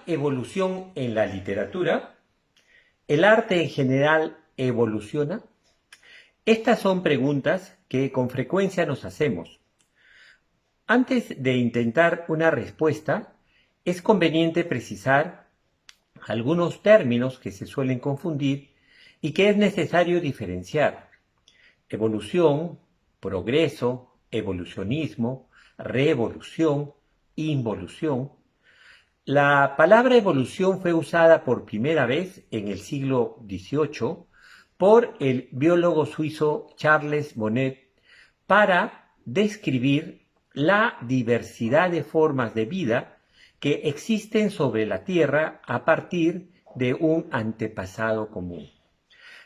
evolución en la literatura? ¿El arte en general evoluciona? Estas son preguntas que con frecuencia nos hacemos. Antes de intentar una respuesta, es conveniente precisar algunos términos que se suelen confundir y que es necesario diferenciar: evolución, progreso, evolucionismo, revolución, involución. La palabra evolución fue usada por primera vez en el siglo XVIII por el biólogo suizo Charles Bonnet para describir la diversidad de formas de vida que existen sobre la Tierra a partir de un antepasado común.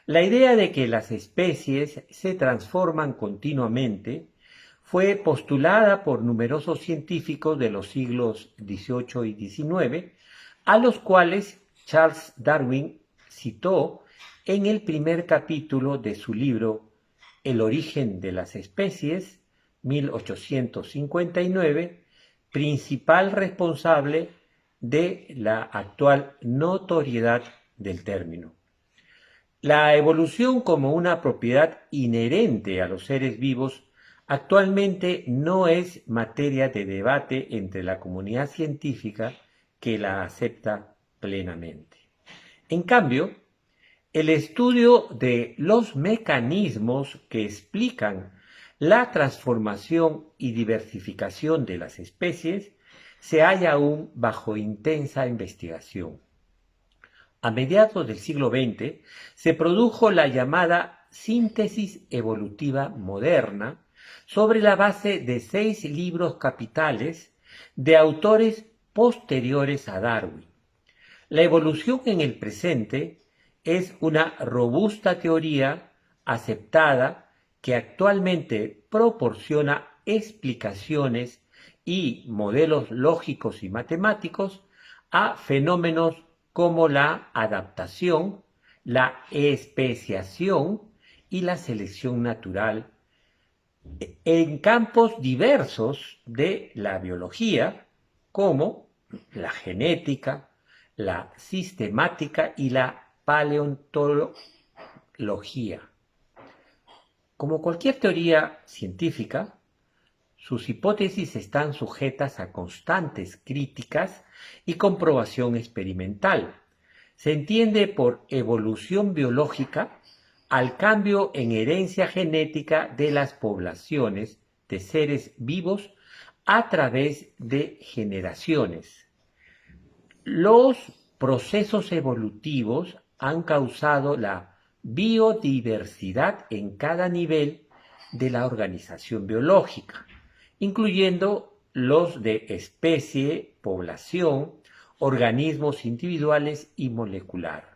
La idea de que las especies se transforman continuamente fue postulada por numerosos científicos de los siglos XVIII y XIX, a los cuales Charles Darwin citó en el primer capítulo de su libro El origen de las especies, 1859, principal responsable de la actual notoriedad del término. La evolución como una propiedad inherente a los seres vivos actualmente no es materia de debate entre la comunidad científica, que la acepta plenamente. En cambio, el estudio de los mecanismos que explican la transformación y diversificación de las especies se halla aún bajo intensa investigación. A mediados del siglo XX se produjo la llamada síntesis evolutiva moderna sobre la base de 6 libros capitales de autores posteriores a Darwin. La evolución en el presente es una robusta teoría aceptada que actualmente proporciona explicaciones y modelos lógicos y matemáticos a fenómenos como la adaptación, la especiación y la selección natural en campos diversos de la biología, como la genética, la sistemática y la paleontología. Como cualquier teoría científica, sus hipótesis están sujetas a constantes críticas y comprobación experimental. Se entiende por evolución biológica al cambio en herencia genética de las poblaciones de seres vivos a través de generaciones. Los procesos evolutivos han causado la biodiversidad en cada nivel de la organización biológica, incluyendo los de especie, población, organismos individuales y molecular.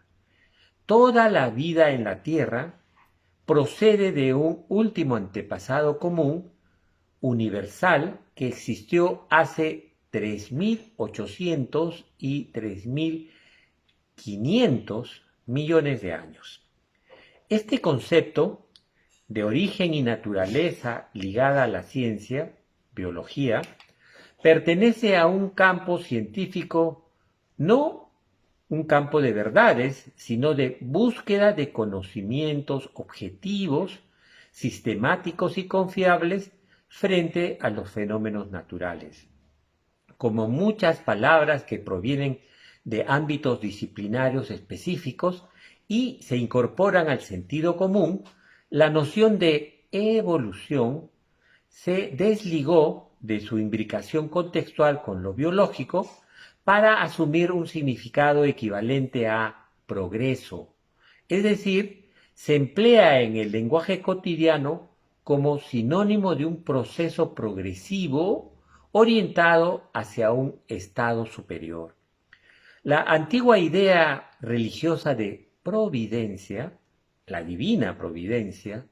Toda la vida en la Tierra procede de un último antepasado común, universal, que existió hace 3.800 y 3.500 millones de años. Este concepto de origen y naturaleza ligada a la ciencia, biología, pertenece a un campo científico, no un campo de verdades, sino de búsqueda de conocimientos objetivos, sistemáticos y confiables frente a los fenómenos naturales. Como muchas palabras que provienen de ámbitos disciplinarios específicos y se incorporan al sentido común, la noción de evolución se desligó de su imbricación contextual con lo biológico para asumir un significado equivalente a progreso, es decir, se emplea en el lenguaje cotidiano como sinónimo de un proceso progresivo orientado hacia un estado superior. La antigua idea religiosa de providencia, la divina providencia,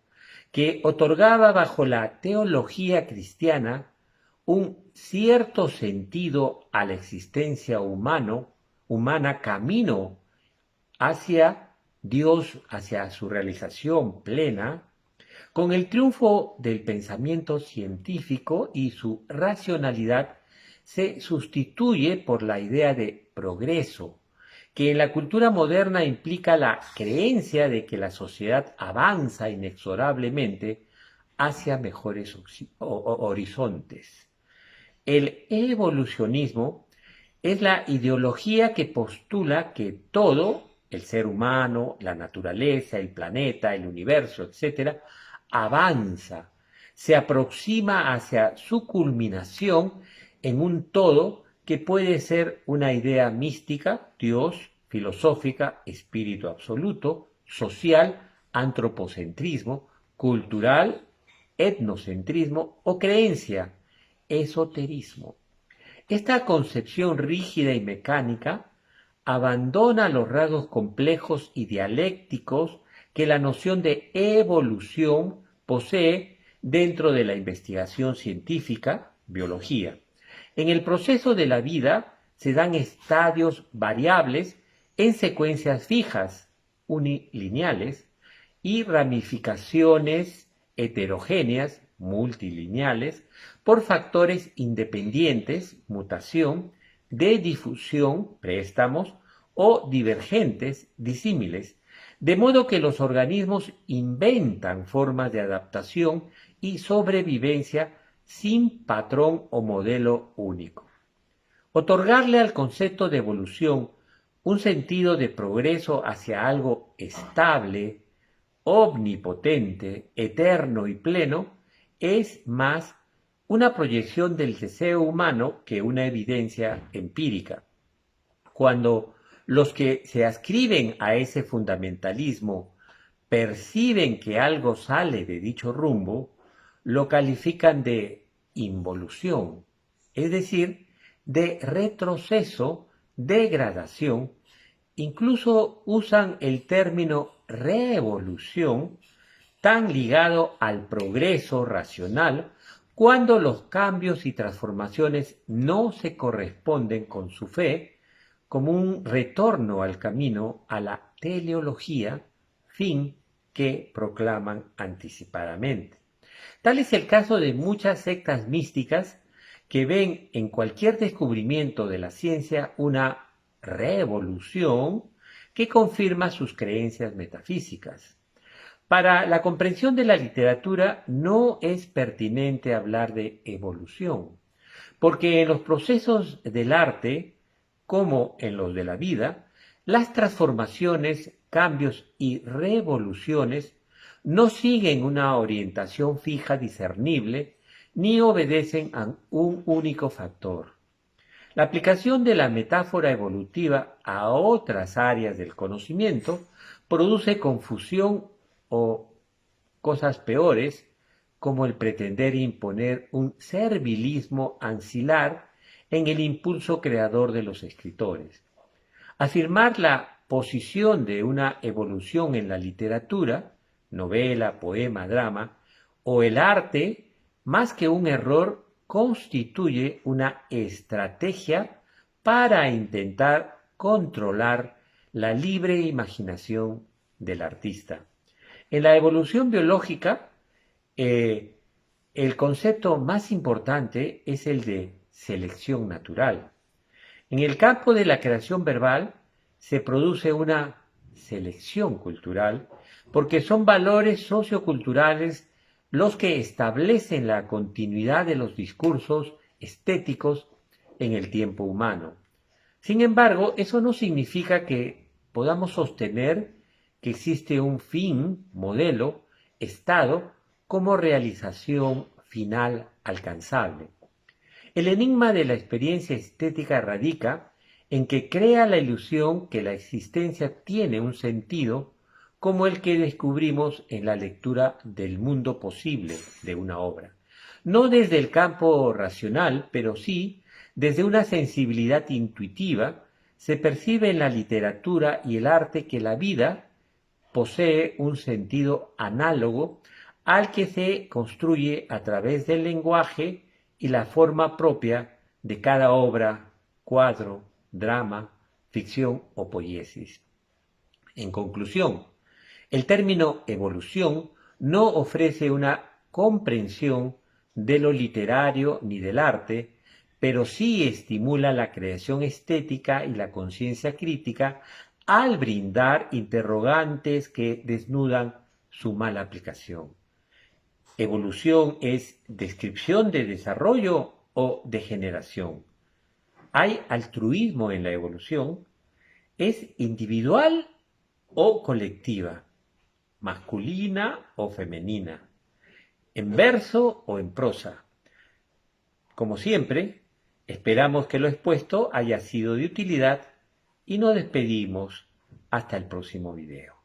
que otorgaba bajo la teología cristiana un cierto sentido a la existencia humana camino hacia Dios, hacia su realización plena, con el triunfo del pensamiento científico y su racionalidad, se sustituye por la idea de progreso, que en la cultura moderna implica la creencia de que la sociedad avanza inexorablemente hacia mejores horizontes. El evolucionismo es la ideología que postula que todo, el ser humano, la naturaleza, el planeta, el universo, etc., avanza, se aproxima hacia su culminación en un todo que puede ser una idea mística, Dios, filosófica, espíritu absoluto, social, antropocentrismo, cultural, etnocentrismo o creencia, esoterismo. Esta concepción rígida y mecánica abandona los rasgos complejos y dialécticos que la noción de evolución posee dentro de la investigación científica, biología. En el proceso de la vida se dan estadios variables en secuencias fijas, unilineales, y ramificaciones heterogéneas, multilineales, por factores independientes, mutación, de difusión, préstamos, o divergentes, disímiles, de modo que los organismos inventan formas de adaptación y sobrevivencia sin patrón o modelo único. Otorgarle al concepto de evolución un sentido de progreso hacia algo estable, omnipotente, eterno y pleno, es más una proyección del deseo humano que una evidencia empírica. Cuando los que se adscriben a ese fundamentalismo perciben que algo sale de dicho rumbo, lo califican de involución, es decir, de retroceso, degradación. Incluso usan el término revolución, tan ligado al progreso racional, cuando los cambios y transformaciones no se corresponden con su fe, como un retorno al camino a la teleología, fin que proclaman anticipadamente. Tal es el caso de muchas sectas místicas que ven en cualquier descubrimiento de la ciencia una revolución que confirma sus creencias metafísicas. Para la comprensión de la literatura no es pertinente hablar de evolución, porque en los procesos del arte, como en los de la vida, las transformaciones, cambios y revoluciones no siguen una orientación fija discernible ni obedecen a un único factor. La aplicación de la metáfora evolutiva a otras áreas del conocimiento produce confusión o cosas peores, como el pretender imponer un servilismo ancilar en el impulso creador de los escritores. Afirmar la posición de una evolución en la literatura, novela, poema, drama, o el arte, más que un error, constituye una estrategia para intentar controlar la libre imaginación del artista. En la evolución biológica, el concepto más importante es el de selección natural. En el campo de la creación verbal se produce una selección cultural porque son valores socioculturales los que establecen la continuidad de los discursos estéticos en el tiempo humano. Sin embargo, eso no significa que podamos sostener que existe un fin, modelo, estado, como realización final alcanzable. El enigma de la experiencia estética radica en que crea la ilusión que la existencia tiene un sentido como el que descubrimos en la lectura del mundo posible de una obra. No desde el campo racional, pero sí desde una sensibilidad intuitiva, se percibe en la literatura y el arte que la vida posee un sentido análogo al que se construye a través del lenguaje y la forma propia de cada obra, cuadro, drama, ficción o poiesis. En conclusión, el término evolución no ofrece una comprensión de lo literario ni del arte, pero sí estimula la creación estética y la conciencia crítica al brindar interrogantes que desnudan su mala aplicación. ¿Evolución es descripción de desarrollo o degeneración? ¿Hay altruismo en la evolución? ¿Es individual o colectiva? ¿Masculina o femenina? ¿En verso o en prosa? Como siempre, esperamos que lo expuesto haya sido de utilidad y nos despedimos hasta el próximo video.